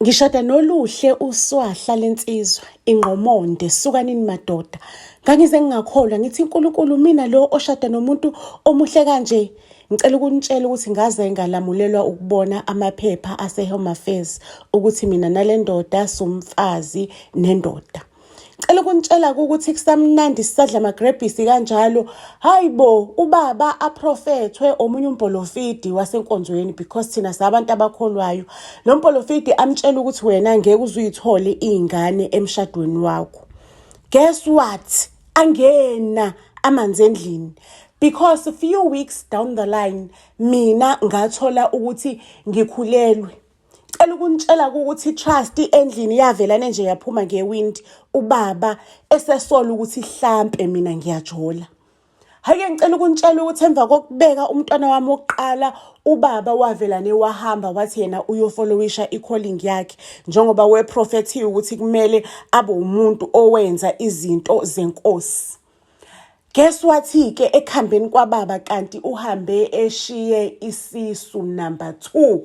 Ngishada noluhle uswahla lensizwa ingqomonde sukanini madoda. Ngangize ngingakholwa ngithi uNkulunkulu mina lo oshada nomuntu omuhle kanje. Ngicela ukunitshela ukuthi ngaze ngalamulelwa ukubona amaphepha ase-Home Affairs ukuthi mina nale ndoda somfazi nendoda. Ngicela ukunitshela ukuthi kusamnandi sisadla amagrebhisi kanjalo. Hayibo ubaba aprofethwe omunye umpolofidi wasenkonzweni because thina sabantu abakholwayo. Lo mpolofidi amtshela ukuthi wena ngeke uzuyithole izingane emshadweni wakho. Guess what? Angena amanzi endlini. Because a few weeks down the line mina ngathola ukuthi ngikhulelwe. Ngicela ukunitshela ukuthi trust endlini yavelana nje yaphuma ngewind ubaba esesola ukuthi hlampe mina ngiyajola. Hake ngicela ukunitshela ukuthi emva kokubeka umntwana wami wokuqala ubaba wavelane wahamba wathi yena uyofollowisha i-calling yakhe njengoba weprofethiwe ukuthi kumele abe umuntu owenza izinto zenkosi. Guess what-ke ekuhambeni kwababa kanti uhambe eshiye isisu number 2.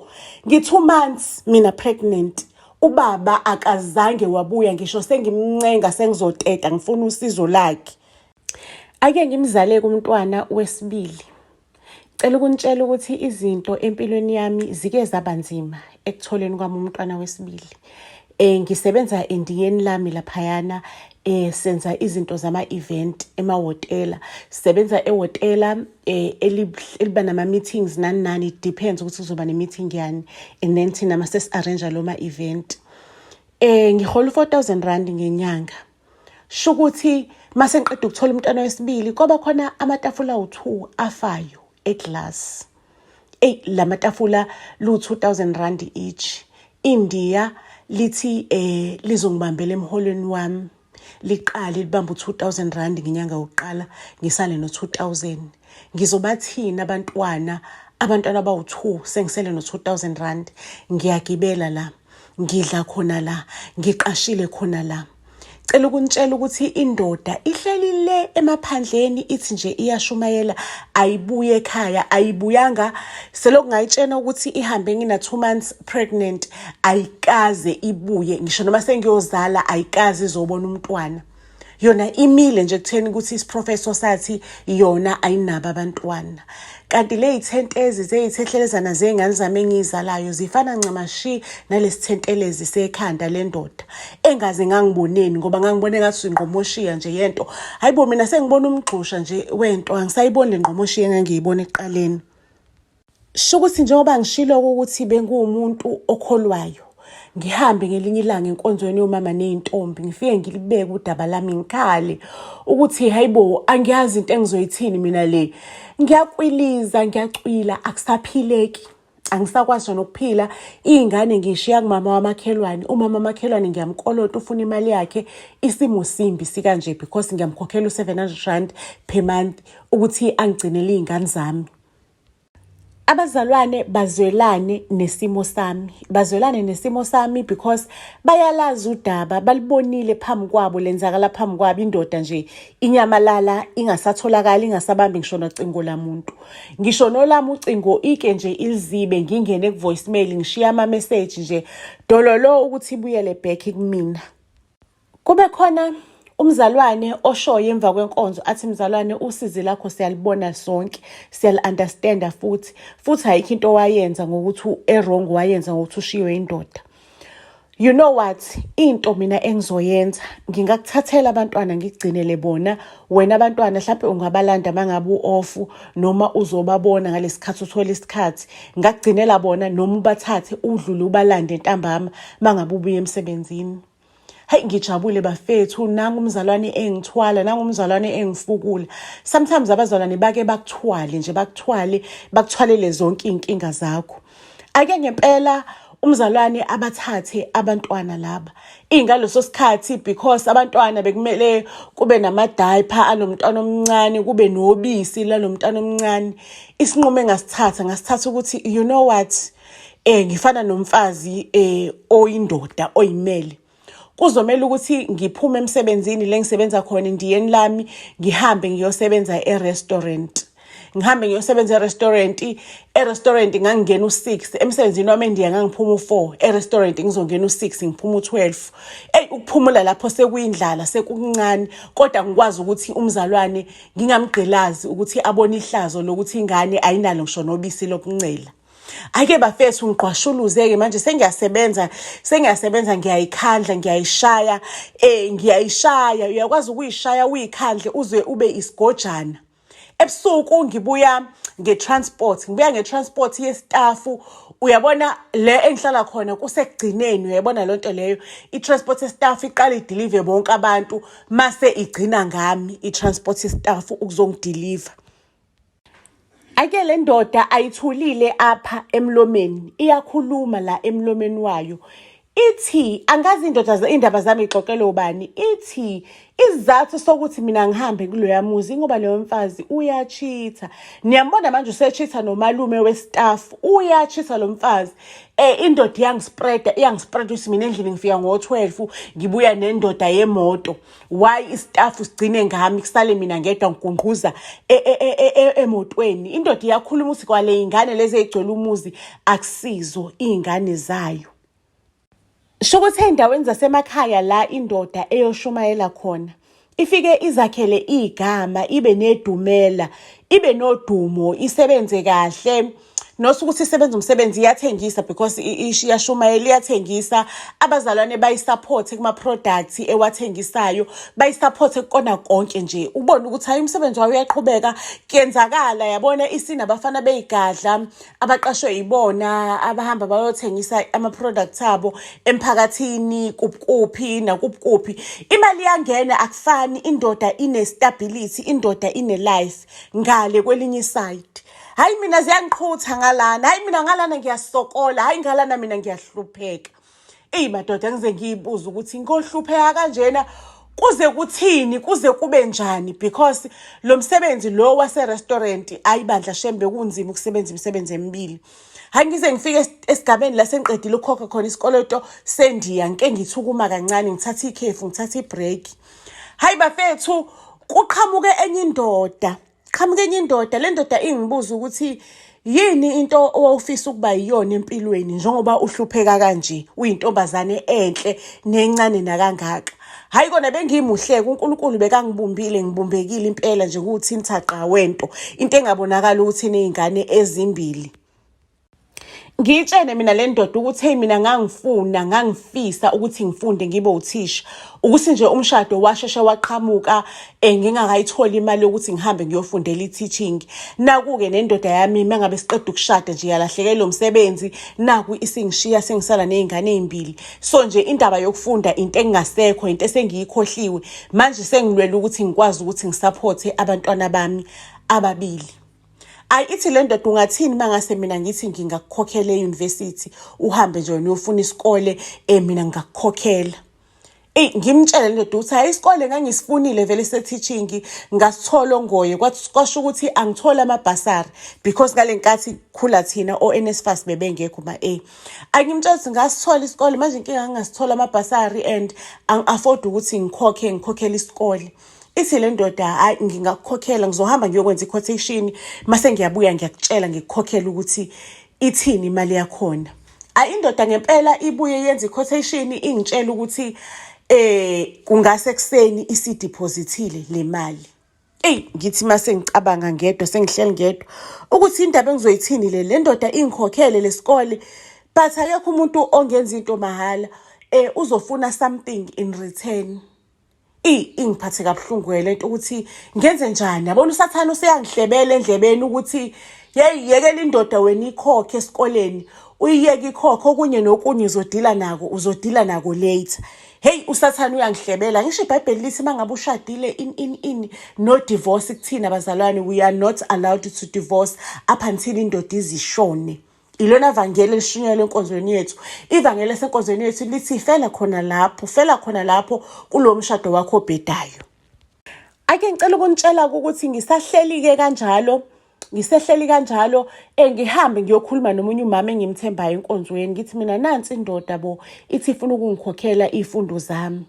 Ngi2 months mina pregnant. Ubaba akazange wabuya ngisho sengimncenga sengizoteta ngifuna usizo lakhe. Ake ngimzale kumntwana wesibili. Cela ukunitshela ukuthi izinto empilweni yami zike zabanzima ekutholeni kwami umntwana wesibili. Ngisebenza endiyeni lami laphayana senza izinto zama-event emahhotela. Sisebenza ehhotela eliba nama-meetings nani it depends ukuthi kuzoba ne-meeting yani and then thina mase-arrange lo ma-event. Ngihola 4,000 rand ngenyanga. Shukuthi mase ngiqeda ukuthola umntwana wesibili kwaba khona amatafula awu2 afayo eglass. Lamatafula lu-2,000 rand each. India lithi lizongibambela emholweni wami liqale libamba u2,000 rand ngenyanga yokuqala ngisale no2,000. Ngizobathina abantwana abawu2 sengisele no2,000 rand. Ngiyagibela la, ngidla khona la, ngiqashile khona la. Cela ukunitshela ukuthi indoda ihleli le emaphandleni ithi nje iyashumayela ayibuye ekhaya ayibuyanga selokhu ngayitshena ukuthi ihambe ngina 2 months pregnant ayikaze ibuye ngisho noma sengiyozala ayikaze izobona umntwana. Yona imile nje kutheni ukuthi isiprofessor sathi yona ayinabo abantwana. Kanti le ithentezi zeyithethelezana zengane zami engizalayo zifana ncamashi nalesithentelezi sekhanda lendoda engaze ngangiboneni ngoba ngangibone ngathi ingqomoshiya nje yento. Hayibo mina sengibona umgxusha nje wento angisayiboni le ngqomoshiya engangiyibona eqaleni. Shukuthi njengoba ngishilo ukuthi bengumuntu okholwayo ngihambe ngelinye ilanga enkonzweni yomama nezintombi ngifike ngilibeke udaba lami ngikhale ukuthi hayibo angiyazi into engizoyithini mina le ngiyakwiliza ngiyacwila akusaphileki angisakwazi nokuphila izingane ngishiya kumama wamakhelwane umama wamakhelwane ngiyamkolota ufuna imali yakhe isimo simbi sikanje because ngiyamkhokhela u700 rand per month ukuthi angigcinele izingane zami. Abazalwane bazwelane nesimo sami. Bazwelane nesimo sami because bayalazi udaba balibonile phambi kwabo lenzakala phambi kwabo indoda nje inyamalala ingasatholakala ingasabambi ngisho nocingo lamuntu. Ngisho nolami ucingo ike nje ilizibe ngingene ku voicemail ngishiya ama message nje dololo ukuthi ibuyele back kumina. Kube khona umzalwane oshoye emva kwenkonzo athi mzalwane usizi lakho siyalibona sonke siyal-understanda futhi ayikho into wayenza ngokuthi errong wayenza ngokuthi ushiywe indoda. You know what? Into mina engizoyenza ngingakuthathela abantwana ngigcinele bona wena abantwana mhlawumbe ungabalanda mangabe u-off noma uzobabona ngalesikhathi uthola isikhathi ngakugcinela bona noma ubathathe udlule ubalande ntambama mangabe ubuye emsebenzini. Hayi ngijabule bafethu nangu umzalwane engithwala nangu umzalwane engifukula. Sometimes abazalwane bake bakuthwale nje bakuthwalele zonke inkinga zakho. Ake ngempela umzalwane abathathe abantwana laba. Ingaloso sikhathi because abantwana bekumele kube nama-diaper anomntwana omncane kube nobisi lalomntwana omncane. Isinqumo ngasithatha ukuthi you know what ngifana nomfazi oyindoda oyimele. Kuzomela ukuthi ngiphume emsebenzini le ngisebenza khona indiyeni lami ngihambe ngiyosebenza e-restaurant. ngihambe ngiyosebenza e-restaurant ngangingena u-6, emsebenzini wami endiya ngangiphuma u-4, e-restaurant ngizongena u-6 ngiphuma u-12. Ukuphumula lapho sekuyindlala sekuncane, kodwa ngikwazi ukuthi umzalwane ngingamgqilazi ukuthi abone ihlazo lokuthi ingane ayinalo ngisho nobisi lokuncela. Ake bafethu ngiqwashuluze-ke manje sengiyasebenza ngiyayikhandla, ngiyayishaya, uyakwazi ukuyishaya uyikhandle uze ube isigojana. Ebusuku ngibuya nge-transport yestafu. Uyabona le engihlala khona kusekugcineni, uyayibona lonto leyo. I-transport yestaff iqala idilive bonke abantu mase igcina ngami i-transport yestaff ukuzongidiliva. Ake le ndoda ayithulile apha emlomeni, iyakhuluma la emlomeni wayo. Ithi angazi indaba zami ixoxelwe ubani. Ithi isizathu sokuthi mina ngihambe kuloya muzi ngoba leyo mfazi uyachitha. Niyambona manje usechitha nomalume westaff, uyachitha lo mfazi. Indoda iyangispreada ukuthi mina endlini ngifika ngo-12 ngibuya nendoda yemoto. Why istaff sigcine ngami kusale mina ngedwa ngigungquza emotweni. Indoda iyakhuluma ukuthi kwale ingane lezi ezigcwele umuzi akusizo izingane zayo. Shokuthi endaweni zasemakhaya la indoda eyoshumayela khona ifike izakhele igama, ibe nedumela, ibe nodumo, isebenze kahle. Nosukuthi isebenza umsebenzi iyathengisa because iyashumayela, iyathengisa. Abazalwane bayisupport kuma products ewathengisayo, bayisupport kona konke nje. Ubone ukuthi hayi umsebenzi wayo uyaqhubeka, kuyenzakala. Yabona isinabafana beyigadla abaqashwe ibona abahamba bayothengisa ama products abo emphakathini kuphi nakuphi. Imali yangena akufani, indoda ine stability, indoda ine life ngale kwelinye side. Hayi mina ziyangiqhutha ngalana, hayi mina ngalana ngiyasokola, hayi ngalana mina ngiyahlupheka. Madoda ngize ngiyibuza ukuthi ngohlupheka kanjena kuze kuthini, kuze kube njani, because lo msebenzi lo wase-restaurant ayibandla shembe kunzima ukusebenza imisebenzi emibili. Hayi ngize ngifike esigabeni la sengiqedile ukukhokha khona isikoloto sendiya ngike ngithukuma kancane, ngithatha ikhefu, ngithatha ibreak. Hayi bafethu kuqhamuke enye indoda. Le ndoda ingibuza ukuthi yini into owawufisa ukuba yiyona empilweni njengoba uhlupheka kanje, uyintombazane enhle nencane nakangaka. Hayi kona bengimuhleka, uNkulunkulu bekangibumbile, ngibumbekile impela nje ukuthi nithaqa wento, into engabonakala ukuthi nezingane ezimbili. Ngitshene mina le ndoda ukuthi hey mina ngangifisa ukuthi ngifunde ngibe uthisha, ukuthi nje umshado washeshe waqhamuka ngingakayitholi imali yokuthi ngihambe ngiyofundela i-teaching. Naku-ke nendoda yami mangabe siqeda ukushada nje yalahlekelwa umsebenzi, naku isingishiya sengisala nezingane ezimbili. So nje indaba yokufunda into engasekho, into esengiyikhohliwe. Manje sengilwela ukuthi ngikwazi ukuthi ngisupport abantwana bami ababili. Ithi le ndoda ungathini mangase mina ngithi ngingakukhokhela e-university, uhambe nje uyofuna isikole mina ngakukhokhela. Ngimtshela le ndoda ukuthi hayi isikole ngangisifunile vele se-teaching, ngasithola ongoye kwasho ukuthi angithola amabhasari because ngale nkathi khula thina o-NSFAS bebengekho ma-A. Angimtshela ukuthi ngasithola isikole, manje inkinga ngasithola amabhasari and ang-afford ukuthi ngikhokhele isikole. Ithi le ndoda hayi ngingakukhokhela, ngizohamba ngiyokwenza i-quotation mase ngiyabuya ngiyakutshela ngikukhokhela ukuthi ithini imali yakhona. Indoda ngempela ibuye yenza i-quotation ingitshela ukuthi kungase kuseni isidepositile le mali. Ngithi mase ngicabanga ngedwa, sengihleli ngedwa ukuthi indaba engizoyithini le ndoda ingikhokhele lesikole, but akekho umuntu ongenza into mahala, uzofuna something in return. Ingiphathe kabuhlungu lento ukuthi ngenze njani. Yabona usathana useyangihlebela endlebeni ukuthi hey yekela indoda wena ikhokhe esikoleni, uyiyeke ikhokhe okunye nokunye uzodila nako later. Hey usathana uyangihlebela. Ngisho iBhayibheli lithi mangabe ushadile in no divorce kuthina abazalwane, we are not allowed to divorce up until indoda izishone. Ilona vangeli elishunyelwe enkonzweni yethu. Ivangeli esenkonzweni yethu lithi fela khona lapho kulo mshado wakho obhedayo. Ake ngicela ukunitshela ukuthi ngisahleli kanjalo ngihambe ngiyokhuluma nomunye umama engimthembayo enkonzweni, ngithi mina nansi indoda ithi ifuna ukungikhokhela izifundo zami.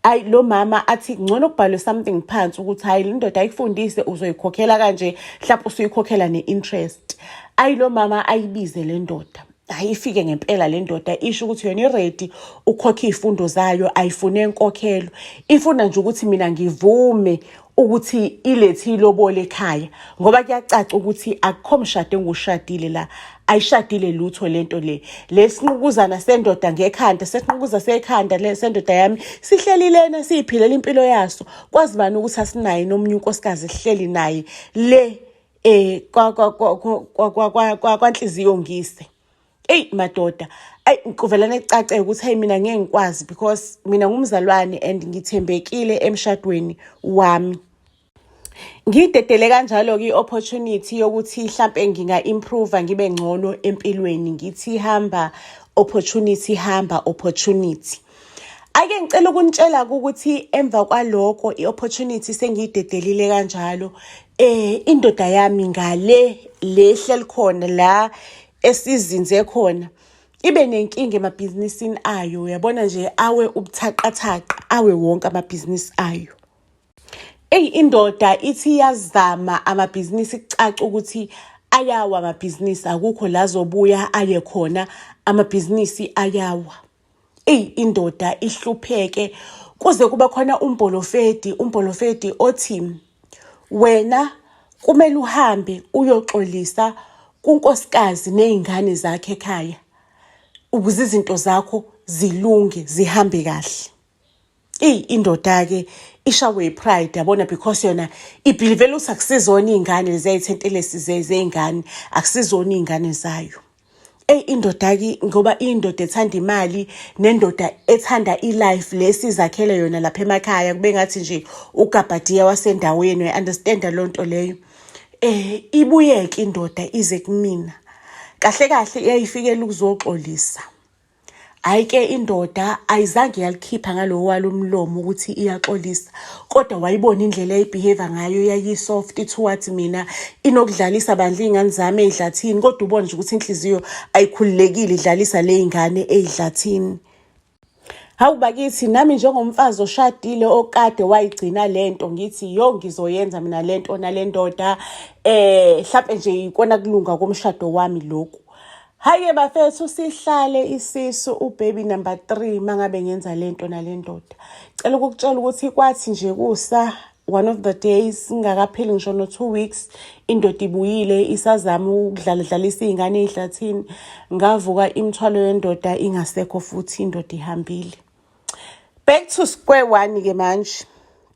ayi lo mama athi ngcono kubhalwe something phansi ukuthi hayi indoda ayikufundise uzoyikhokhela kanje, mhlawumbe usuyikhokhela ne-interest. Ayi lo mama ayibize le ndoda, ayifike ngempela le ndoda isho ukuthi yona iready ukhokha izifundo zayo, ayifune enkokhelo, ifuna nje ukuthi mina ngivume ukuthi ilethi ilobole ekhaya, ngoba kuyacaca ukuthi akukho mshado engushadile la, ayishadile lutho lento le. Lesinqukuzana sendoda ngekhanda, sesinqukuza sekhanda le sendoda yami sihleli lena siyiphilela impilo yaso, kwazi bani ukuthi asinaye nomunye unkosikazi sihleli naye le kwanhliziyo ngise. Ey madoda, ayi kuvelana ecace ukuthi hey mina ngeke ngikwazi because mina ngumzalwane and ngithembekile emshadweni wami. Ngidedele kanjalo ke opportunity yokuthi mhlambe nginga-improve ngibe ngcono empilweni, ngithi hamba opportunity. Ake ngicela ukunitshela ukuthi emva kwaloko i-opportunity sengiyidedelile kanjalo, indoda yami ngale lehleli khona la esizinze khona ibe nenkinga emabhizinisini ayo. Uyabona nje awe ubuthaqathaqa, awe wonke amabhizinisi ayo. Indoda ithi yazama amabhizinisi, kucaca ukuthi ayawa amabhizinisi, akukho la zobuya aye khona, amabhizinisi ayawa. Indoda ihlupheke kuze kuba khona umpolofedi othi wena kumele uhambe uyoxolisa kunkosikazi nezingane zakhe ekhaya ukuze izinto zakho zilunge zihambe kahle. Indoda ke ishawe pride, yabona, because yona ibhilivela ukuthi akusizona izingane zezithentelesi zezingane, akusizona izingane zayo. Indoda ke ngoba indoda ethanda imali nendoda ethanda ilife lesizakhele yona lapha emakhaya, kube ngathi nje ugabhadiya wasendaweni, understand lonto leyo. Ibuyeke indoda ize kumina kahle kahle iyayifikela ukuzoxolisa. Hayi ke indoda ayizange yalikhipha ngalo walo umlomo ukuthi iyaxolisa, kodwa wayibona indlela eyibehavior ngayo yayisoft towards mina, inokudlalisa bandla izingane zami ezidlathini, kodwa ubone nje ukuthi inhliziyo ayikhululekile idlalisa le izingane ezidlathini. Hawu bakithi, nami njengomfazi oshadile okade wayigcina lento, ngithi yo ngizoyenza mina lento nale ndoda, mhlawumbe nje ikona kulunga komshado wami lokhu. Hayi bafethu, sihlale isisu ubaby number 3 mangabe ngenza lento nale ndoda. Cela ukukutshela ukuthi kwathi nje kusa one of the days ngakapheli ngisho no 2 weeks, indoda ibuyile isazama ukudlalisa izingane ezidlathini. Ngavuka imithwalo yendoda ingasekho futhi, indoda ihambile. Back to square one ke manje.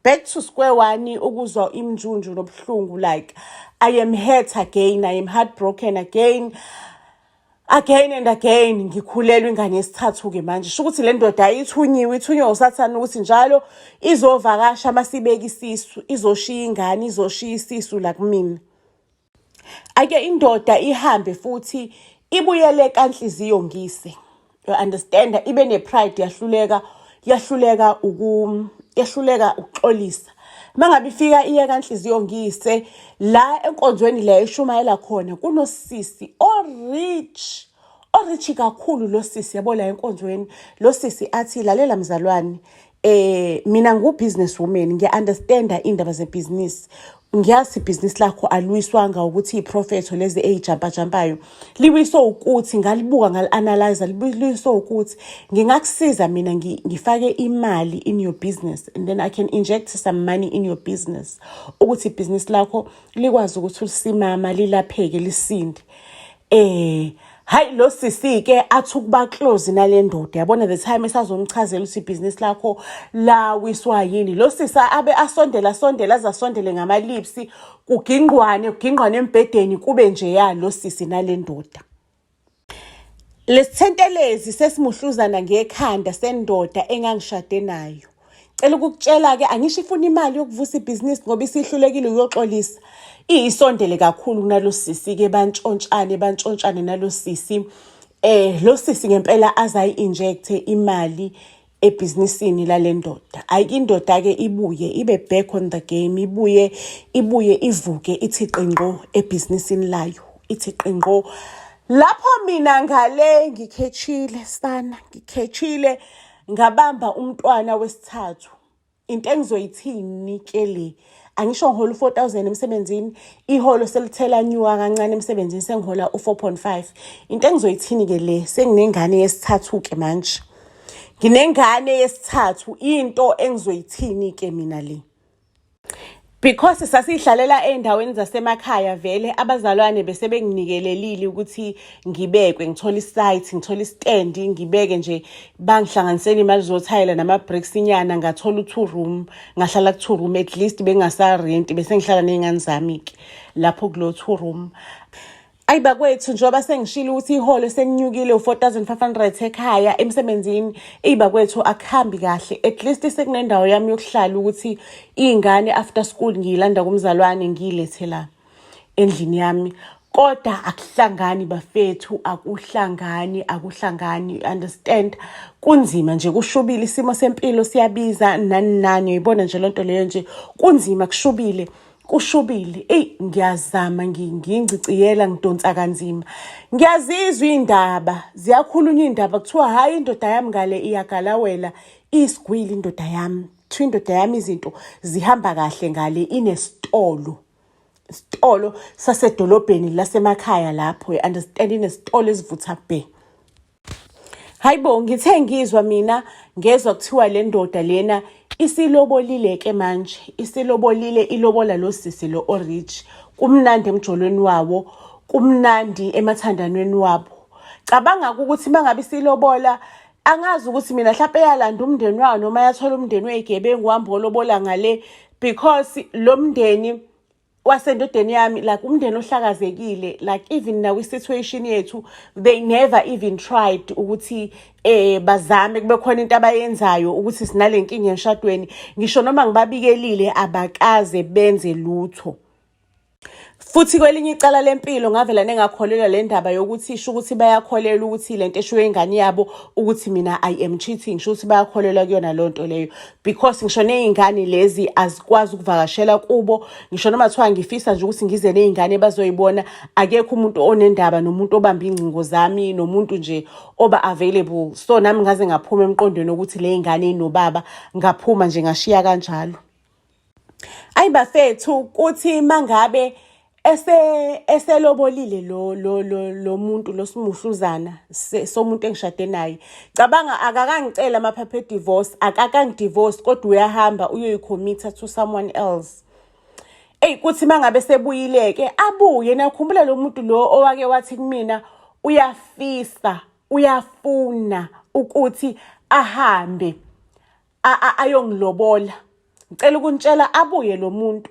Back to square one, ukuzwa imjunju nobuhlungu, like I am hurt again, I am heartbroken again and again. Ngikhulelwe ingane yesithathu ke manje. Sho ukuthi le ndoda ayithunyiwe usathana ukuthi njalo izovakasha masibeka isisu, izoshiya ingane, izoshiya isisu la kumina. Ake indoda ihambe futhi ibuyele kanhliziyo ngise. You understand? Ibe ne-pride, yahluleka ukuxolisa. Mangabe ifika iye kanhliziyo ngise la enkonzweni la eshumayela khona, kunosisi rich kakhulu. Lo sisi yabo la enkonzweni, lo sisi athi lalela mzalwane, mina ngu-business woman, ngiya-understanda indaba zebhizinisi. Ngiyazi ibhizinisi lakho aluyiswanga ukuthi iprofetho lezi eyijampayo, liwiswe ukuthi ngalibuka, ngali-analyze, liwiswe ukuthi ngingakusiza mina ngifake imali in your business and then I can inject some money in your business ukuthi ibhizinisi lakho likwazi ukuthi ulisimama, lilapheke, lisinde. Hayi lo sisi ke athi ukuba close nale ndoda, yabona the time esazomchazela ukuthi ibhizinisi lakho la wiswa yini, lo sisi abe asondela azasondele ngama-lips, kugingqwane embhedeni, kube nje ya lo sisi nale ndoda. Lesithentelezi sesimuhluzana ngekhanda sendoda engangishade nayo. Cela ukukutshela ke, angisho ifuna imali yokuvusa ibhizinisi ngoba isihlulekile uyoxolisa. Isondele kakhulu kunalo sisi ke, bantshontshane nalo sisi. Lo sisi ngempela azayi-injecte imali ebhizinisini lale ndoda. Ayike indoda ke ibuye ibe back on the game, ibuye ivuke ithi qinqo ebhizinisini layo, ithi qinqo. Lapho mina ngale ngikhetshile ngabamba umntwana wesithathu. into engizoyithini ke le? Angisho ngihola u-4,000 emsebenzini, iholo selithela nyuka kancane emsebenzini sengihola u-4.5. Into engizoyithini ke le? Senginengane yesithathu ke manje. Nginengane yesithathu, into engizoyithini ke mina le? Because sasihlalela endaweni zasemakhaya vele abazalwane bese benginikelelile ukuthi ngibekwe, ngithola isite, ngithola istand, ngibeke nje bangihlanganisela imali zothayela nama bricks inyana, ngathola u2 room, ngahlala ku2 room, at least bengasa rent bese ngihlala nezingane zami ke lapho kulo 2 room. Ayiba kwethu njoba sengishilo ukuthi iholo seninyukile u-4,500 ekhaya emsebenzini, iba kwethu akuhambi kahle. At least sekunendawo yami yokuhlala ukuthi izingane after school ngiyilanda kumzalwane ngiyilethe la endlini yami. Kodwa akuhlangani bafethu, akuhlangani, understand? Kunzima nje, kushubile isimo sempilo siyabiza nani uyibona nje lonto leyo nje kunzima, kushubile. Ngiyazama ngingciciyela ngidonsa kanzima. Ngiyazizwa indaba, ziyakhulunywa indaba kuthiwa hayi indoda yami ngale iyagalawela, isigwili indoda yami. Kuthiwa indoda yami izinto zihamba kahle ngale, inesitolo. Isitolo sasedolobheni lasemakhaya lapho, understand, inesitolo esivutha be. Hayibo, ngithe ngizwa mina ngezwe kuthiwa le ndoda lena isilobolile ke manje, isilobolile, ilobola lo sisi lo orich. Kumnandi emjolweni wawo, kumnandi emathandanweni wabo. Cabanga ukuthi mangabe isilobola, angazi ukuthi mina mhlawumbe yalanda umndeni wawo noma yathola umndeni wegebengu wahamba olobola ngale, because lo mndeni wasendodeni yami, like umndeni ohlakazekile, like even now situation yethu, they never even tried ukuthi bazame kube khona into abayenzayo ukuthi sinale nkinga emshadweni. Ngisho noma ngibabikelile abakaze benze lutho. Futhi kwelinye icala lempilo ngavela nengakholelwa le ndaba yokuthi isho ukuthi bayakholelwa ukuthi lento eshiwe ingane yabo ukuthi mina I am cheating, sho ukuthi bayakholelwa kuyona lonto leyo, because ngisho nezingane lezi azikwazi ukuvakashela kubo. Ngisho noma kuthiwa ngifisa nje ukuthi ngize nezingane bazoyibona, akekho umuntu onendaba nomuntu obamba ingcingo zami, nomuntu nje oba available. So nami ngaze ngaphuma emqondweni ukuthi le ngane inobaba, ngaphuma nje ngashiya kanjalo. Ayibafethu kuthi mangabe eselobolile lo muntu lo simuhluzana somuntu engishade naye, cabanga akakangicela amaphepha divorce, akakangidivorce, kodwa uyahamba uyoyicommit to someone else. Kuthi mangabe sebuyileke abuye, nakhumbula lo muntu lo owake wathi kumina uyafuna ukuthi ahambe ayongilobola. Ngicela ukuntshela abuye lo muntu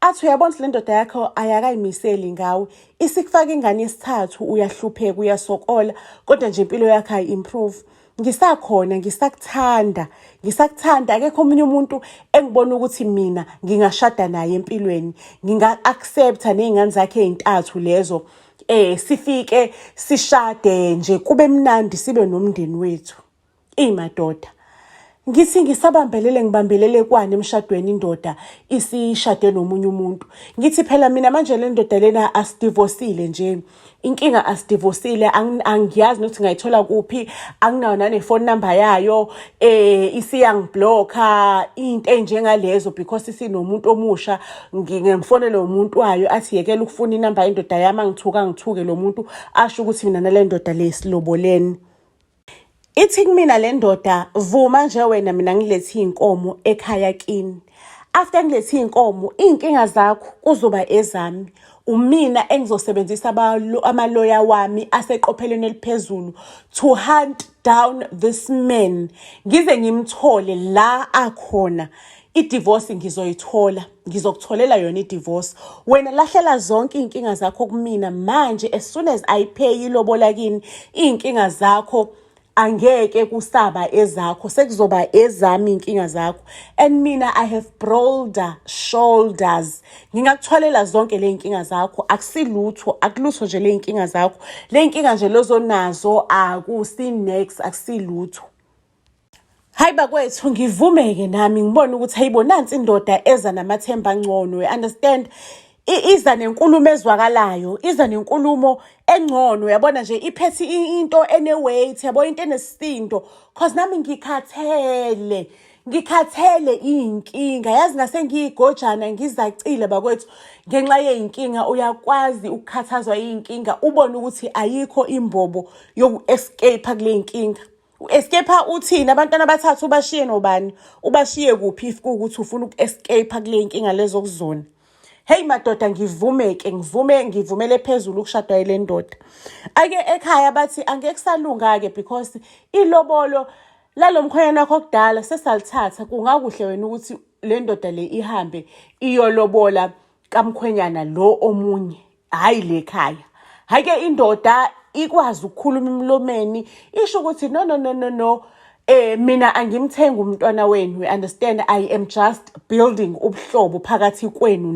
athi uyabona le ndoda yakho ayakayimiseli ngawe, isikufaka ingane yesithathu, uyahlupheka, uyasokola, kodwa nje impilo yakho ayi-improve. Ngisakhona, ngisakuthanda, akekho omunye umuntu engibona ukuthi mina ngingashada naye empilweni, nginga-accepta nezingane zakhe ezintathu lezo, sifike sishade nje kube mnandi sibe nomndeni wethu. Madoda, ngithi ngibambelele kwani emshadweni indoda isishade nomunye umuntu. Ngithi phela mina manje le ndoda lena asidivorcile nje. Inkinga asidivorcile, angiyazi nokuthi ngayithola kuphi, anginayo nane phone number yayo, isiyangiblocka into enjengalezo because isinomuntu omusha. Ngimfonela umuntu wayo athi yekela ukufuna inamba yendoda yami, ngithuke lo muntu asho ukuthi mina nale ndoda lesiloboleni. Ithi kumina le ndoda, vuma nje wena mina ngilethe inkomo ekhaya kini. After ngilethe inkomo, inkinga zakho kuzoba ezami. Umina engizosebenzisa amaloya wami aseqophelweni eliphezulu to hunt down this man. Ngize ngimthole la akhona. I-divorce ngizoyithola, ngizokutholela yona i-divorce. Wena lahlela zonke inkinga zakho kumina manje, as soon as I pay ilobola kini, inkinga zakho angeke kusaba ezakho, sekuzoba ezami inkinga zakho. And mina I have broader shoulders, ngingakuthwalela zonke le inkinga zakho. Akulutho nje le inkinga zakho, le inkinga nje lozonazo akusi-next, akusilutho. Hayiba kwethu, ngivumeke nami ngibona ukuthi hayibo nansi indoda eza namathemba angcono, understand? iza nenkulumo ezwakalayo, iza nenkulumo engcono, yabona nje iphethe into ene-weight, yabo into enesisindo, cause nami ngikhathele iy'nkinga. Yazi ngase ngiyigojana ngizacile bakwethu ngenxa yey'nkinga. Uyakwazi ukukhathazwa iy'nkinga ubone ukuthi ayikho imbobo yoku-escape-a kule y'nkinga. U-escape-a uthini? Abantwana abathathu ubashiye nobani? Ubashiye kuphi if kuwukuthi ufuna uku-escape-a kule y'nkinga lezo kuzona? Hey madoda, ngivumele phezulu ukushadwa yile ndoda. Ake ekhaya bathi angeke kusalunga-ke because ilobolo lalo mkhwenyana wakho okudala sesalithatha. Kungakuhle wena ukuthi le ndoda le ihambe iyolobola kamkhwenyana lo omunye, hhayi le khaya. Hhayi-ke indoda ikwazi ukukhuluma emlomeni isho ukuthi no. Mina angimthengi umntwana wenu. We understand, I am just building ubuhlobo phakathi kwenu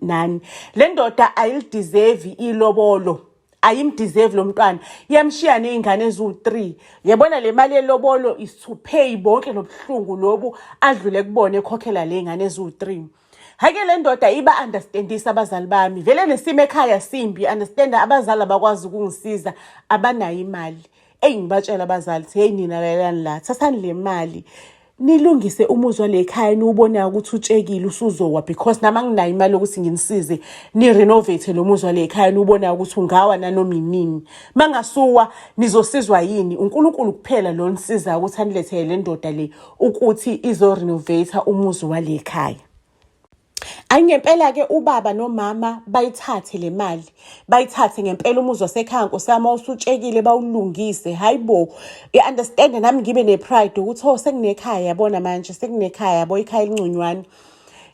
nani. Le ndoda ayilideserve ilobolo. Ayimdeserve lo mntwana. Yamshiya ney'ngane eziwu-3. Yabona le mali yelobolo is to pay bonke lobuhlungu lobu adlule kubona ekhokhela le y'ngane eziwu-3. Hhayi-ke le ndoda iba-understandisa abazali bami. Vele nesimo ekhaya simbi. Understand, abazali abakwazi ukungisiza, abanayo imali. Ngibatshela abazali ukuthi hey nina lalelani la, thathani le mali nilungise umuzi wale ekhaya niwubonayo ukuthi utshekile usuzowa, because nami anginayo imali yokuthi nginisize ni-renovate lo muzi wale ekhaya niwubonayo ukuthi ungawa nanoma inini. Mangasuwa nizosizwa yini? uNkulunkulu kuphela lo nisizayo ukuthi anilethele le ndoda le ukuthi izo-renovate umuzi wale ekhaya. Ngempela-ke ubaba nomama bayithathe le mali, bayithathe ngempela umuzi wasekhaya Nkosi yami usutshekile bawulungise. Hayi bo, i-understand nami ngibe ne-pride ukuthi sekunekhaya yabona manje, sekunekhaya yabo, ikhaya elinconywane.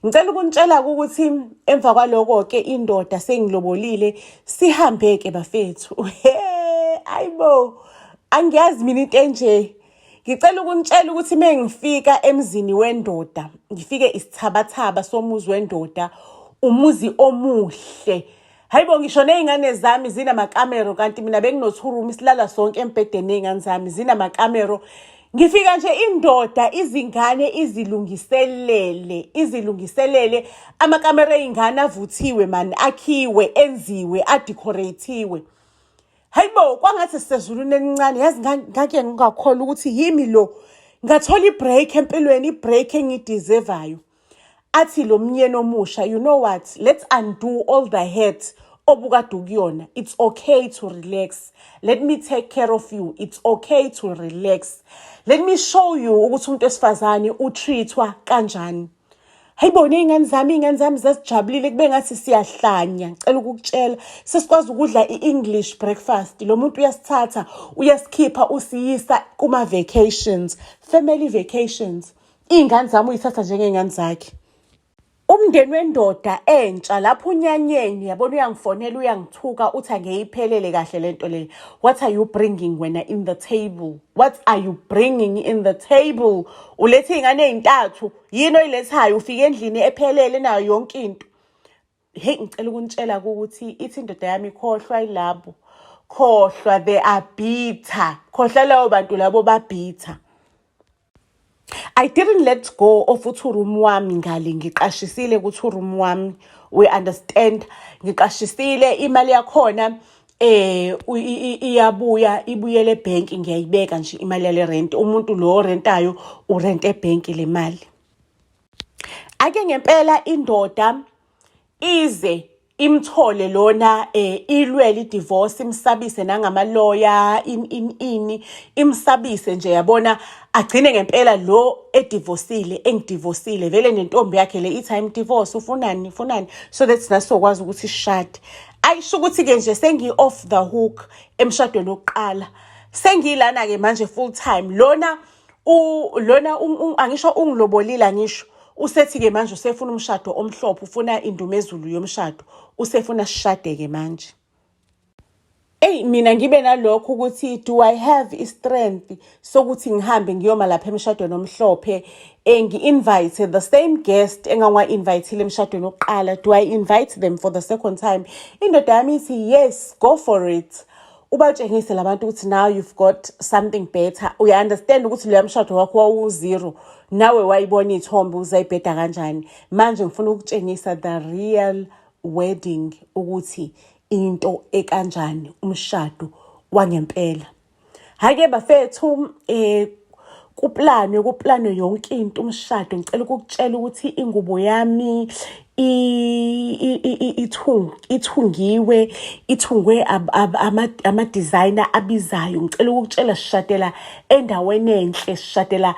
Ngicela ukunitshela ukuthi emva kwaloko-ke indoda sengilobolile, sihambe-ke bafethu. Hayi bo, angiyazi mina into enje. Ngicela ukunitshela ukuthi mengifika emzini wendoda, ngifike isithabathaba somuzi wendoda, umuzi omuhle. Hayibo, ngisho ney'ngane zami zinamakamero, kanti mina bengino-2 room silala sonke embhedeni ney'ngane zami zinamakamero. Ngifika nje indoda izingane izilungiselele amakamero ey'ngane avuthiwe man, akhiwe, enziwe, adecorate-iwe. Hayibo, kwangathi sisezulwini elincane. Yazi ngake ngingakholwa ukuthi yimi lo ngathola ibreak empilweni, ibreak engiyideservayo. Athi lo mnyeni omusha, you know what, let's undo all the hate obukade ukuyona. It's okay to relax. Let me take care of you. It's okay to relax. Let me show you ukuthi umuntu wesifazane utreatwa kanjani. Hayibona iy'ngane zami zasijabulile kube ngathi siyahlanya. Ngicela ukukutshela sesikwazi ukudla i-English breakfast. Lo muntu uyasithatha uyasikhipha usiyisa kuma-vacations, family vacations. Iy'ngane zami uyithatha njengey'ngane zakhe. Umndeni wendoda entsha lapho unyanyeni yabona uyangifonela uyangithuka uthi angeyiphelele kahle lento le. What are you bringing wena in the table? What are you bringing in the table? Ulethe iy'ngane ey'ntathu, yini oyilethayo? Ufike endlini ephelele nayo yonke into. Hey, ngicela ukunitshela ukuthi ithi indoda yami khohlwa ilabo. Khohlwa, they are bitter. Khohlwa labo bantu labo babitha. I didn't let go of u-2-room wami ngale ngiqashisile ku-2-room wami. We understand, ngiqashisile imali yakhona iyabuya ibuyele ebhenki, ngiyayibeka nje imali yale rent. Umuntu lo rentayo urent ebhenki le mali. Ake ngempela indoda ize imthole lona ilwele i-divorce, imsabise nangamaloya imsabise nje yabona, agcine ngempela lo engidivosile vele nentombi yakhe le ithi I'm divorce, ufunani, so that's nasokwazi ukuthi sishade. Ayisho ukuthi-ke nje sengi-off the hook emshadweni wokuqala, sengilana-ke manje full time. Lona angisho ungilobolile, angisho usethi-ke manje usefuna umshado omhlophe, ufuna indumezulu yomshado, usefuna sishade-ke manje. Mina ngibe nalokho ukuthi do I have i-strength sokuthi ngihambe ngiyoma lapha emshadweni omhlophe ngi-invite the same guest engangiwa-invitile emshadweni wokuqala? Do I invite them for the second time? Indoda yami ithi yes, go for it. Ubatshengise labantu ukuthi now you've got something better. Uya-understand ukuthi leya mshado wakho wawu-0, nawe wayibona iy'thombe uzayibheda kanjani. Manje ngifuna ukutshengisa the real wedding ukuthi into ekanjani, umshado wangempela. Hhayi-ke bafethu, kuplanwe yonke into umshado. Ngicela ukukutshela ukuthi ingubo yami ithungwe ama-designer abizayo. Ngicela ukukutshela sishadela endaweni enhle, sishadela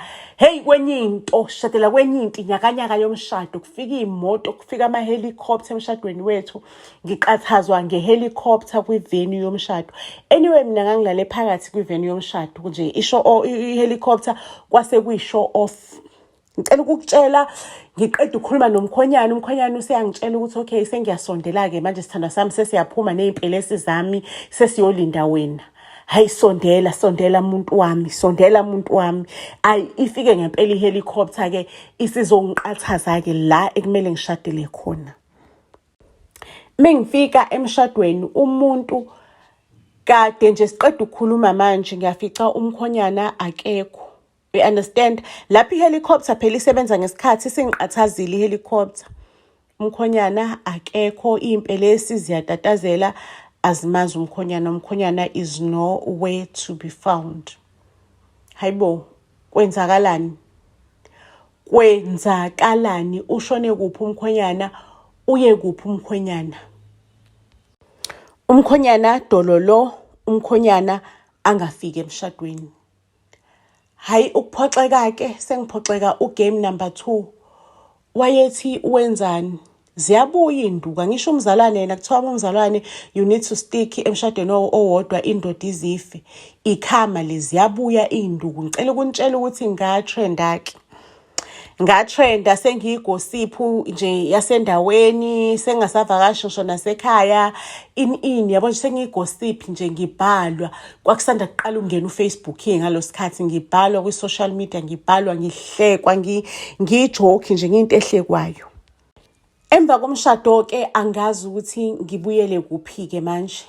sishadela kwenye into, inyakanyaka yomshado. Kufika iy'moto, kufika ama-helicopter emshadweni wethu. Ngiqathazwa nge-helicopter kwi-venue yomshado. Anyway, mina ngangilale phakathi kwi-venue yomshado nje, i-helicopter kwase kuyi-show off. Ngicela ukukutshela, ngiqeda ukukhuluma nomkhonyana, umkhonyana useyangitshela ukuthi okay, sengiyasondela-ke manje sithandwa sami, sesiyaphuma ney'mpelesi zami, sesiyolinda wena. Hayi, sondela muntu wami. Ayi, ifike ngempela i-helicopter-ke isizongiqathaza-ke la ekumele ngishadele khona. Mengifika emshadweni, umuntu kade nje siqeda ukukhuluma manje ngiyafica umkhonyana akekho. We understand? Lapho i-helicopter phela isebenza ngesikhathi, singiqathazile i-helicopter. Umkhonyana akekho, iy'mpelesi ziyatatazela, azimazi umkhonyana is nowhere to be found. Hayibo, kwenzakalani? Ushone kuphi umkhonyana? Uye kuphi umkhonyana? Umkhonyana dololo, umkhonyana angafiki emshadweni. Hayi, ukuphoxeka-ke, sengiphoxeka ugame number 2. Wayethi wenzani? Ziyabuya iy'nduku, ngisho umzalwane yena kuthiwa umzalwane you need to stick emshadweni owodwa indoda izife. Ikhama lezi ziyabuya iy'nduku. Ngicela ukunitshela ukuthi ngatrenda sengiyigosiphu nje yasendaweni, sengasavakashi ngisho nasekhaya, yabo nje sengiyigosiphi nje, ngibhalwa. Kwakusanda kuqala ukungena uFacebook ngalosikhathi, ngibhalwa kwi-social media, ngibhalwa, ngihlekwa, ngijoke nje, ngiyinto ehlekwayo. Emva komshado-ke angazi ukuthi ngibuyele kuphi-ke manje.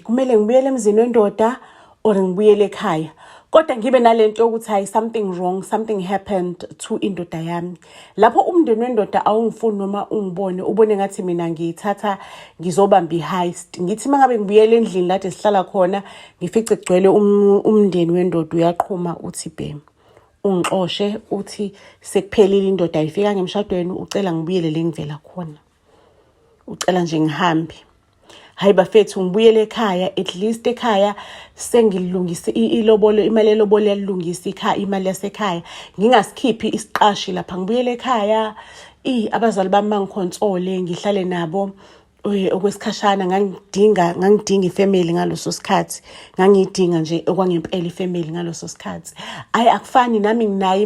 Kumele ngibuyele emzini wendoda or ngibuyele ekhaya. Kodwa ngibe nalento yokuthi hayi, something wrong, something happened to indoda yami. Lapho umndeni wendoda awungifuni noma ungibone, ubone ngathi mina ngiyithatha ngizobamba i-heist. Ngithi mangabe ngibuyele endlini lade sihlala khona, ngifice kugcwele umndeni wendoda uyaqhuma uthi bhem. Ungixoshe uthi sekuphelile, indoda ayifika ngemshadweni, ucela ngibuyele le ngivela khona. Ucela nje ngihambe. Hayi bafethu, ngibuyele ekhaya, at least ekhaya sengilungise ilobolo, imali yelobolo yalungisa ikhaya, imali yasekhaya. Ngingasikhiphi isiqashi lapha, ngibuyele ekhaya. Abazali bami bangikhonsole, ngihlale nabo okwesikhashana. Ngangidinga ifamily ngaloso sikhathi. Ngangiyidinga nje okwangempela ifamily ngaloso sikhathi. Ayi, akufani nami nginayo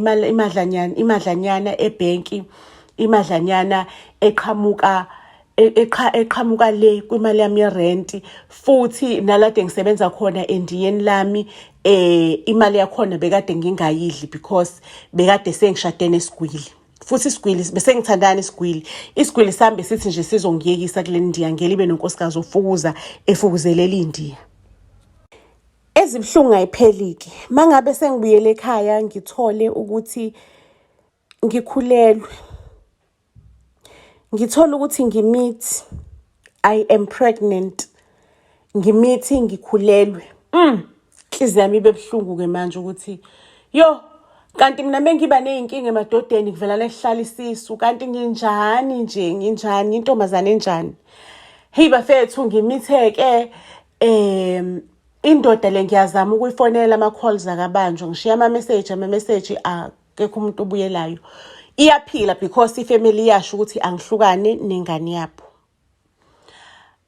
imadlanyana ebhenki, imadlanyana eqhamuka le kwimali yami yerenti, futhi nalade ngisebenza khona endiyeni lami, imali yakhona bekade ngingayidli because bekade sengishadene esigwili. Futhi isigwili bese ngithandana isigwili sami sithi nje sizongiyekisa kule ndiya, ngelibe nonkosikazi ofukuza efukuzelela indiya. Ezibhlungu ayipheli-ke. Mangabe sengibuyele ekhaya ngithole ukuthi ngikhulelwe, ngithola ukuthi ngimithi, I am pregnant, ngimithi ngikhulelwe. Inhliziyo yami ibe buhlungu-ke manje ukuthi kanti mina mengiba ney'nkinga emadodeni kuvela lehlala isisu, kanti nginjani, intombazane enjani. Hey bafethu, ngimitheke, indoda le ngiyazama ukuyifonela ama-calls akabanjwa, ngishiya ama-message akekho umuntu obuyelayo. Iyaphila because ifamily yasho ukuthi angihlukane nengane yabo.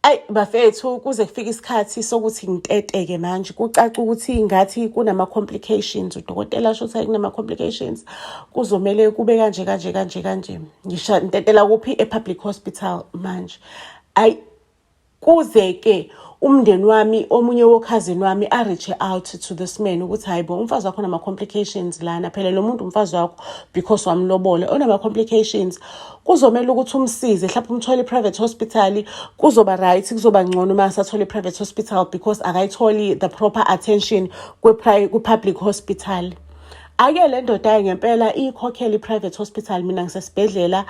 Ayi bafethu, kuze kufike isikhathi sokuthi ngiteteke manje, kucaca ukuthi ngathi kunama-complications. Udokotela asho ukuthi kunama-complications, kuzomele kube kanje. Ngisho ngitetela kuphi? E-public hospital manje. Ayi, kuze-ke umndeni wami, omunye wokhazini wami a-reach out to this man ukuthi hayibo, umfazi wakho unama-complications lana, phela lo muntu umfazi wakho because wamlobola, unama-complications. Kuzomela ukuthi umsize, mhlawumbe umthole i-private hospital, kuzoba right, kuzoba ngcono uma sathole i-private hospital because akayitholi the proper attention kwi-public hospital. Ake le ndoda ngempela ikhokhela i-private hospital, mina ngisesibhedlela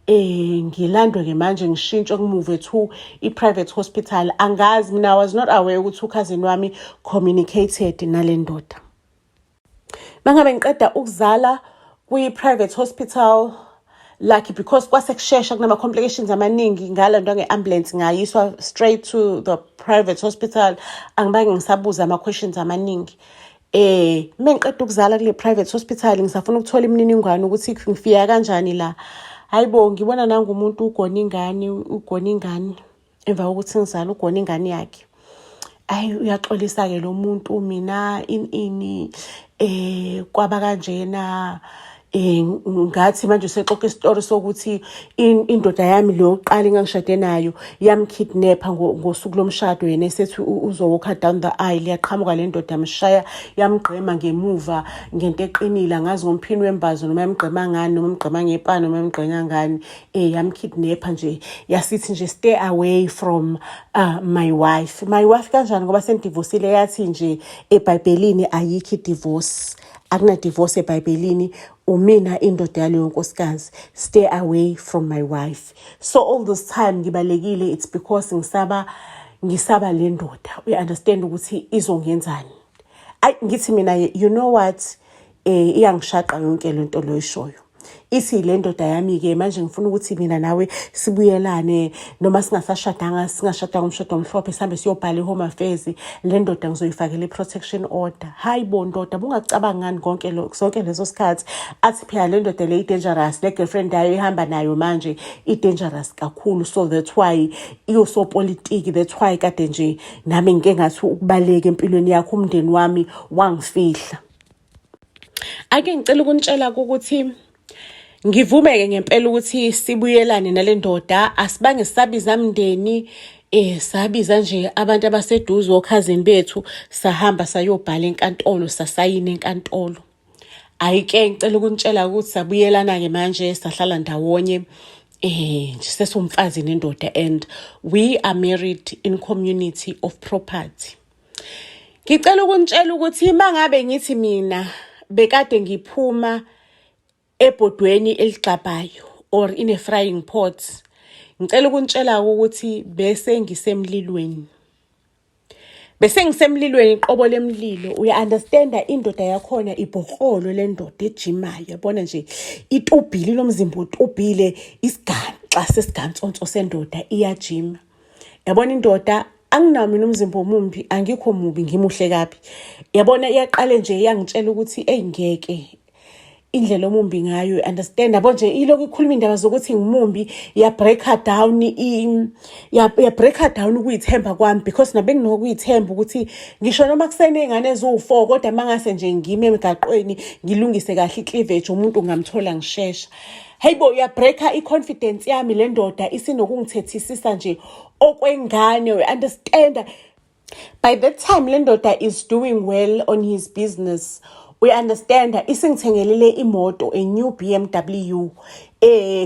ngilandwe ke manje ngishintshwe ngimove to i-private hospital. Angazi mina, I was not aware ukuthi cousin wami communicated nale ndoda. Mangabe ngiqeda ukuzala kwi-private hospital, lucky because kwasekushesha kunama complications amaningi, ngalandwa nge-ambulance ngayiswa straight to the private hospital. Angibange ngisabuza ama-questions amaningi. Mengiqeda ukuzala kule private hospital ngisafuna ukuthola imininingwane ukuthi ngifika kanjani la. Hayibo, ngibona nangumuntu ugona ingane emva kokuthi ngizala, ugona ingane yakhe. Uyaxolisa ke lo muntu, mina ini kwaba kanjena. Ngathi manje usexoxa isitori sokuthi indoda yami lo qala engangishade nayo yamkidnapha ngosuku lomshado, yena esethi uzowalka down the aisle, yaqhamuka le ndoda yamshaya, yamgqema ngemuva ngento eqinile, angazi ngomphini wembazo noma yamgqema ngani, noma yamgqema ngepano, noma yamgqenya ngani. Yamkidnapha nje, yasithi nje stay away from my wife. My wife kanjani ngoba sendivosile, yathi nje eBhayibhelini ayikho divorce, akuna divorce eBhayibhelini. Umina indoda yaleyo nkosikazi, stay away from my wife. So all this time ngibalekile, it's because ngisaba le ndoda. We understand ukuthi izongenzani. Ngithi mina, you know what, iyangishaqa yonke le nto lo ishoyo. Ithi le ndoda yami ke manje ngifuna ukuthi mina nawe sibuyelane, noma singashadanga umshado omhlophe, sihambe siyobhala iHome Affairs, le ndoda ngizoyifakela i-protection order. Hayibo ndoda, bungacabanga ngani zonke lezo sikhathi. Athi phela le ndoda le i-dangerous, le girlfriend yayo ihamba nayo manje i-dangerous kakhulu, so that's why iyosopolitiki, that's why kade nje nami ngike ngathi ukubaleka empilweni yakho, umndeni wami wangifihla. Ake ngicela ukunitshela ukuthi ngivumeke ngempela ukuthi sibuyelane nale ndoda. Asibange sabiza mndeni, sabiza nje abantu abaseduze, okhazini bethu, sahamba sayobhala enkantolo, sasayina enkantolo. Ayike ngicela ukunitshela ukuthi sabuyelana ke manje, sahlala ndawonye, nje sesumfazi nendoda, and we are married in community of property. Ngicela ukunitshela ukuthi mangabe ngithi mina bekade ngiphuma ebhodweni eligxabayo or in a frying pot, ngicela ukunitshela ukuthi bese ngisemlilweni iqobo lemlilo. Uya understand, indoda yakhona ibhokholo le ndoda ejimayo, yabona nje itubhile lomzimba, utubhile isiganxa sesigantsonto sendoda iyajima. Yabona indoda anginami nomzimba omumbi, angikho mubi, ngimuhle kabi. Yabona iyaqale nje yangitshela ukuthi ngeke indlela omumbi ngayo, understand, yabo nje ilokhu ikhuluma indaba zokuthi ngimumbi, ya break her down, ya break her down ukuyithemba kwami, because nabe nginokuyithemba ukuthi ngisho noma kusene ingane eziwu4 kodwa mangase nje ngime emgaqweni ngilungise kahle icleavage, umuntu ngamthola ngishesha. Hayibo, ya breaker i-confidence yami le ndoda, isinokungithethisisa nje okwengane, we understand. By that time le ndoda is doing well on his business. We understand, isingithengelele imoto, a new BMW.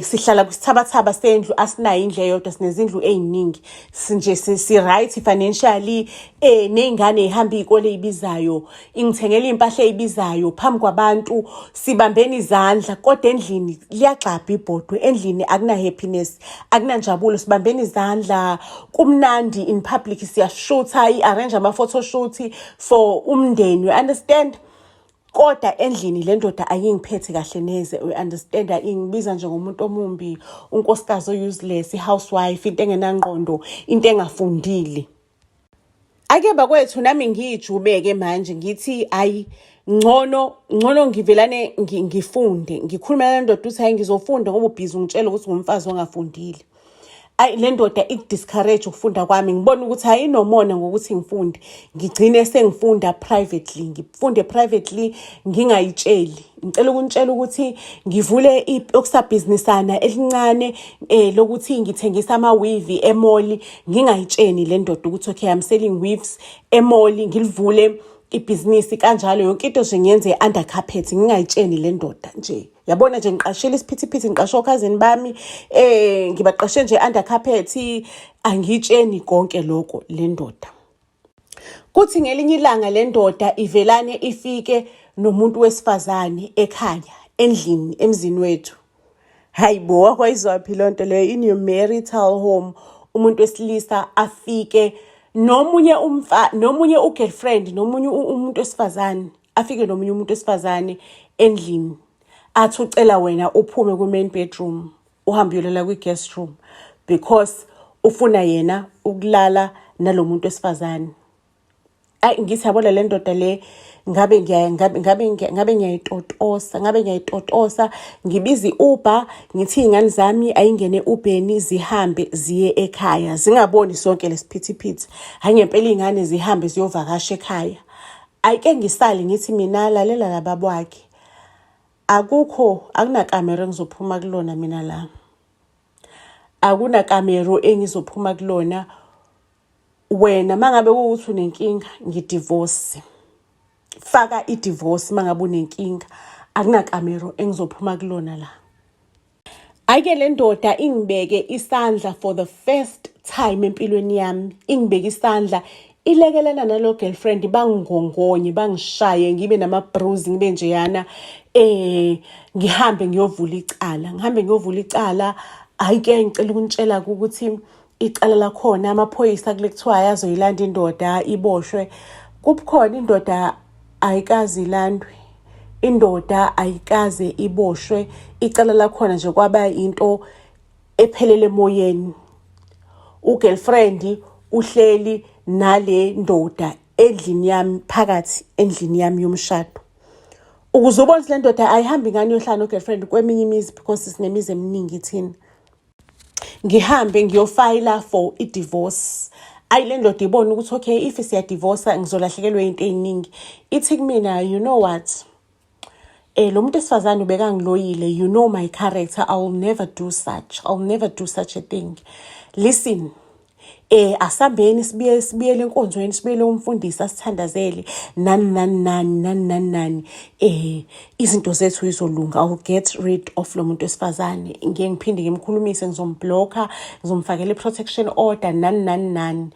Sihlala kwisithabathaba sendlu, asinayo indlu eyodwa, sinezindlu eziningi. Sinje si right financially, nezingane ehamba izikole ezibizayo, ingithengela impahla ezibizayo phambi kwabantu, sibambeni izandla, kodwa endlini liyagxabha ibhodwe, endlini akuna happiness, akuna njabulo, sibambeni izandla, kumnandi in public, siyashutha, i-arrange ama photo shoot for umndeni, you understand. Kodwa endlini le ndoda ayingiphethe kahle neze, we understand, ingibiza njengomuntu omumbi, unkosikazi useless, housewife, into engenangqondo, into engafundile. Ake bakwethu nami ngijubeke manje ngithi ayi ngcono ngivelane ngifunde, ngikhuluma le ndoda uthi hayi ngizofunda ngoba ubhizi ungitshela ukuthi ngumfazi ongafundile. Le ndoda discourage ukufunda kwami, ngibona ukuthi hayi nomona ngokuthi ngifunde, ngigcine sengifunda privately, ngifunde privately ngingayitsheli. Ngicela ukunitshela ukuthi ngivule okusabhizinisana elincane lokuthi ngithengisa ama-weave emall, ngingayitsheni le ndoda ukuthi okay I'm selling weaves emall, ngilivule ibhizinisi kanjalo, yonke into nje ngiyenze under carpet, ngingayitsheni le ndoda nje. Yabona nje ngiqashela isiphithiphithi, ngiqashe okhazini bami, ngibaqashe nje under carpet, angitsheni konke lokho le ndoda. Kuthi ngelinye ilanga le ndoda ivelane ifike nomuntu wesifazane ekhaya endlini emzini wethu. Hayibo, wakwayizwaphi loo nto leyo? In your marital home umuntu wesilisa afike nomunye u-girlfriend nomunye umuntu wesifazane afike nomunye umuntu wesifazane endlini athi ucela wena uphume ku-main bedroom uhambe uyolala kwi-guest room because ufuna yena ukulala nalo muntu wesifazane. Ngithi yabona le ndoda le ngabe ngiyayitotosa ngibiza i-Uber ngithi iy'ngane zami ayingene e-Ubeni zihambe ziye ekhaya zingaboni sonke lesiphithiphithi. Hayi ngempela iy'ngane zihambe ziyovakasha ekhaya. Ayike ngisale ngithi mina lalela lababo wakhe. Akunakamero engizophuma kulona mina la. Akunakamero engizophuma kulona. Wena mangabe ukuthi unenkinga ngidivorce. Faka i-divorce mangabe unenkinga. Akunakamero engizophuma kulona la. Ayike le ndoda ingibeke isandla for the first time empilweni yami. Ingibeke isandla ilekelana nalo girlfriend bangigongonye bangishaye ngibe nama-bruise ngibe njeyana ngihambe ngiyovula icala. Ayike ngicela ukuntshela ukuthi icala lakhona amaphoyisa kule kuthiwa ayazoyilanda indoda iboshwe. Kubukhona indoda ayikazi ilandwe. Indoda ayikaze iboshwe. Icala lakhona nje kwaba into ephelele emoyeni. U-girlfriend uhleli nale ndoda endlini yami phakathi endlini yami yomshado. Ukuze ubone le ndoda ayihambi ngani yohlala no-girlfriend kweminye imizi because sinemizi eminingi thina. Ngihambe ngiyofayila for i-divorce. Le ndoda ibona ukuthi okay if siyadivorce ngizolahlekelwa into eziningi. Ithi kumina, you know what? Lo muntu esifazane ubekangiloyile, you know my character, I'll never do such a thing. Listen, asambeni sibiyele enkonzweni sibiyele umfundisi asithandazele nani izinto zethu izolunga. I'll get rid of lo muntu esifazane. Ngiphinde ngimkhulumise ngizomblocka ngizomfakela i-protection order nani.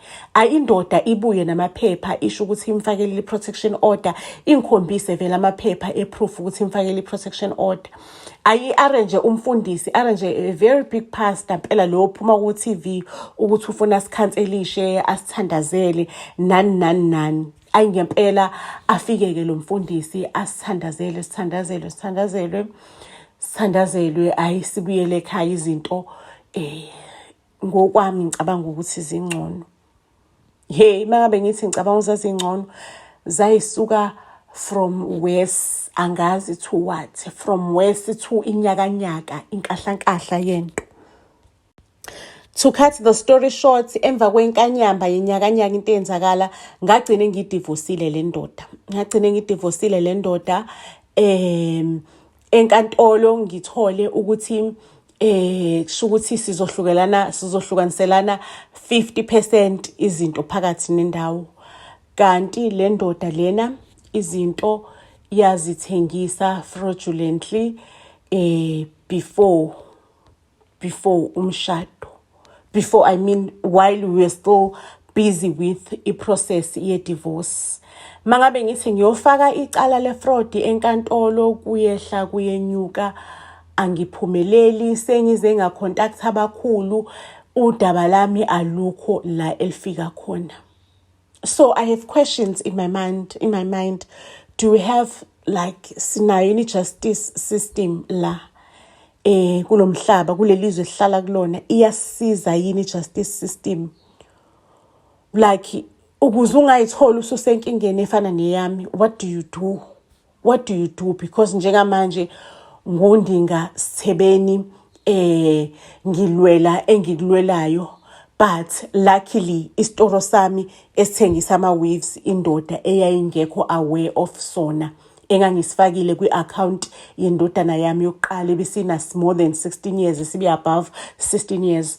Indoda ibuye namaphepha isho ukuthi imfakele i-protection order ingikhombise vele amaphepha eproof ukuthi imfakele i-protection order. Arrange umfundisi, arrange a very big pastor phela lo uphuma ku TV ukuthi ufuna sikhanselishe asithandazele nani. Ngempela afike-ke lo mfundisi sithandazelwe sibuyele ekhaya izinto ngokwami ngicabanga ukuthi zingcono. Mangabe ngithi ngicabanga zazingcono zayisuka from west angazi to what, from west to inyakanyaka inkahlankahla yento. To cut the story short, emva kwenkanyamba yenyakanyaka into eyenzakala ngagcine ngidivorcile le ndoda. Enkantolo ngithole ukuthi kusho ukuthi sizohlukaniselana 50% izinto phakathi nendawo. Kanti le ndoda lena izinto yazithengisa fraudulently before umshado. While we were still busy with i-process ye-divorce. Mangabe ngithi ngiyofaka icala le-fraud enkantolo kuyehla kuyenyuka angiphumeleli sengize ngacontact abakhulu udaba lami alukho la elifika khona. So I have questions in my mind. Do we have sinayo any justice system la? Kulomhlaba kulelizwe sihlala kulona iyasiza yini justice system? Ukuze ungayithola ususenkingeni efana neyami, what do you do? Because njengamanje ngondinga Sithebeni ngilwela engikulwelayo, but luckily isitoro sami esithengisa ama-weaves indoda eyayingekho aware of sona engangisifakile kwi-account yendodana yami yokuqala ebesina more than 16 years sibe above 16 years.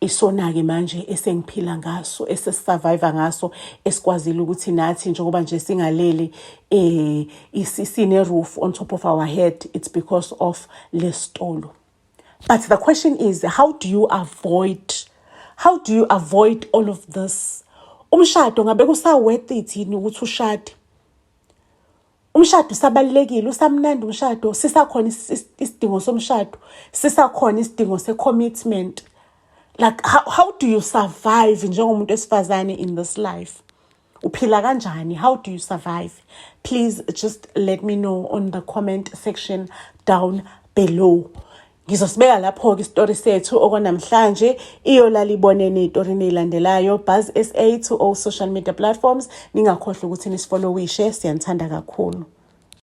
Isona-ke manje esengiphila ngaso, esesisurvive ngaso, esikwazile ukuthi nathi njengoba nje singalele sine-roof on top of our head. It's because of lesitolo. But the question is, how do you avoid all of this? Umshado ngabe kusa worth it yini ukuthi ushade? Umshado usabalulekile, usamnandi umshado, sisakhona isidingo somshado, sisakhona isidingo se-commitment. Like how do you survive njengomuntu wesifazane in this life? Uphila kanjani? How do you survive? Please just let me know on the comment section down below. Ngizosibeka lapho-ke isitori sethu okwanamhlanje. Iyolala ibonene iy'torini ey'landelayo. Buzz SA to all social media platforms. Ningakhohlwa ukuthi nisifollowishe, siyanithanda kakhulu.